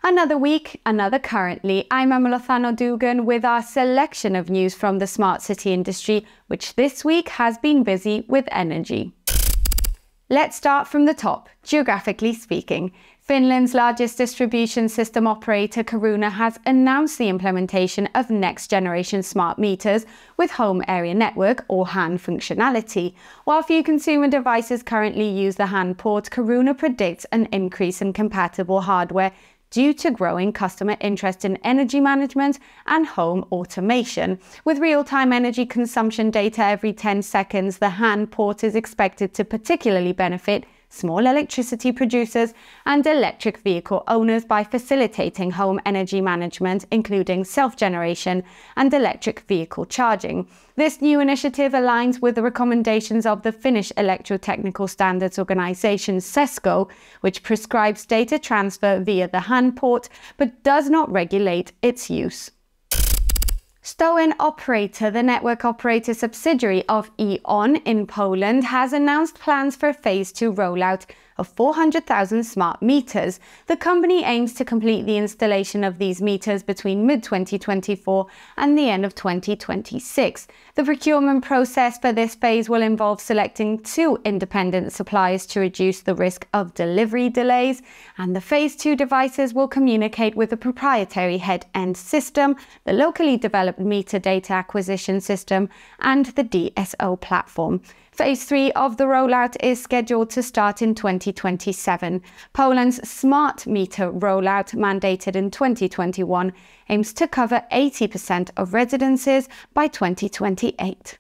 Another week, another Currently. I'm Amalofano Dugan with our selection of news from the smart city industry, which this week has been busy with energy. Let's start from the top, geographically speaking. Finland's largest distribution system operator, Caruna, has announced the implementation of next-generation smart meters with home area network or HAN functionality. While few consumer devices currently use the HAN port, Caruna predicts an increase in compatible hardware due to growing customer interest in energy management and home automation. With real-time energy consumption data every 10 seconds, the HAN port is expected to particularly benefit small electricity producers and electric vehicle owners by facilitating home energy management, including self-generation and electric vehicle charging. This new initiative aligns with the recommendations of the Finnish Electrotechnical Standards Organization, SESCO, which prescribes data transfer via the HAN port but does not regulate its use. Stoen Operator, the network operator subsidiary of E.ON in Poland, has announced plans for a phase 2 rollout of 400,000 smart meters. The company aims to complete the installation of these meters between mid-2024 and the end of 2026. The procurement process for this phase will involve selecting 2 independent suppliers to reduce the risk of delivery delays, and the phase 2 devices will communicate with a proprietary head-end system, the locally developed meter data acquisition system, and the DSO platform. Phase 3 of the rollout is scheduled to start in 2027. Poland's smart meter rollout, mandated in 2021, aims to cover 80% of residences by 2028.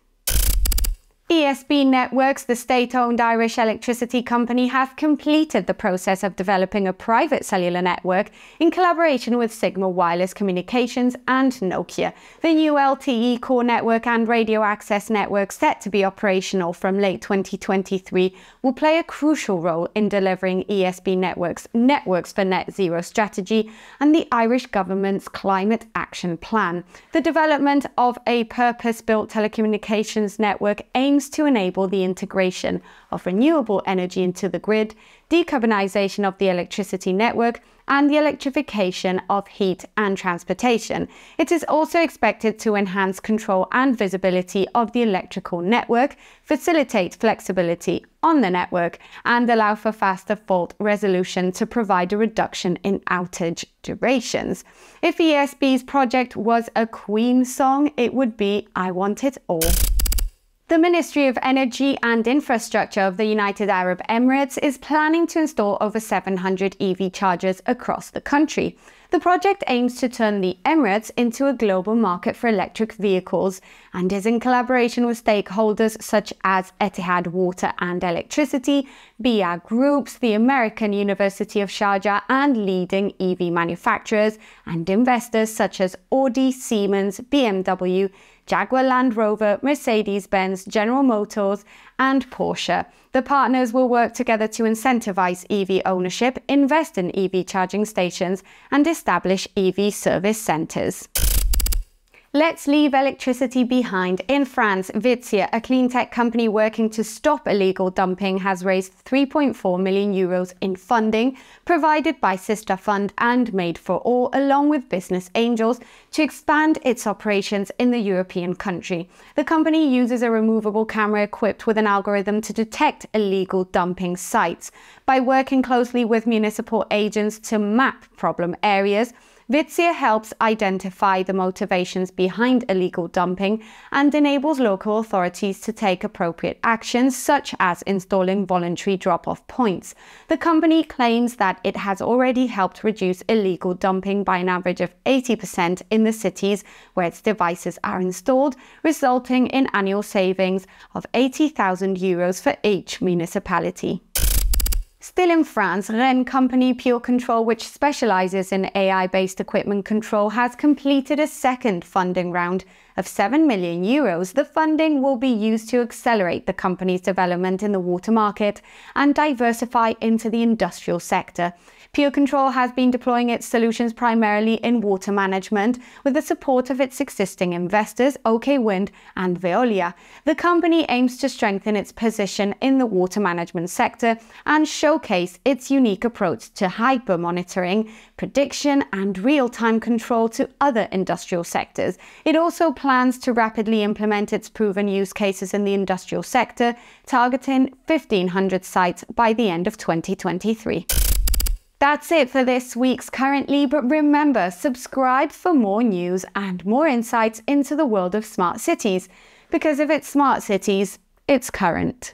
ESB Networks, the state-owned Irish electricity company, have completed the process of developing a private cellular network in collaboration with Sigma Wireless Communications and Nokia. The new LTE core network and radio access network, set to be operational from late 2023, will play a crucial role in delivering ESB Networks' Networks for Net Zero strategy and the Irish government's Climate Action Plan. The development of a purpose-built telecommunications network aims to enable the integration of renewable energy into the grid, decarbonisation of the electricity network, and the electrification of heat and transportation. It is also expected to enhance control and visibility of the electrical network, facilitate flexibility on the network, and allow for faster fault resolution to provide a reduction in outage durations. If ESB's project was a Queen song, it would be "I Want It All." The Ministry of Energy and Infrastructure of the United Arab Emirates is planning to install over 700 EV chargers across the country. The project aims to turn the Emirates into a global market for electric vehicles and is in collaboration with stakeholders such as Etihad Water and Electricity, BIA Groups, the American University of Sharjah, and leading EV manufacturers and investors such as Audi, Siemens, BMW, Jaguar Land Rover, Mercedes-Benz, General Motors, and Porsche. The partners will work together to incentivize EV ownership, invest in EV charging stations, and establish EV service centers. Let's leave electricity behind. In France, Vizzia, a cleantech company working to stop illegal dumping, has raised 3.4 million euros in funding provided by Sister Fund and Made for All, along with business angels, to expand its operations in the European country. The company uses a removable camera equipped with an algorithm to detect illegal dumping sites. By working closely with municipal agents to map problem areas, Vizzia helps identify the motivations behind illegal dumping and enables local authorities to take appropriate actions, such as installing voluntary drop-off points. The company claims that it has already helped reduce illegal dumping by an average of 80% in the cities where its devices are installed, resulting in annual savings of 80,000 euros for each municipality. Still in France, Rennes company Pure Control, which specializes in AI-based equipment control, has completed a second funding round of 7 million euros. The funding will be used to accelerate the company's development in the water market and diversify into the industrial sector. Pure Control has been deploying its solutions primarily in water management with the support of its existing investors, OK Wind and Veolia. The company aims to strengthen its position in the water management sector and showcase its unique approach to hyper-monitoring, prediction and real-time control to other industrial sectors. It also plans to rapidly implement its proven use cases in the industrial sector, targeting 1,500 sites by the end of 2023. That's it for this week's Currently, but remember, subscribe for more news and more insights into the world of smart cities, because if it's smart cities, it's Kurrant.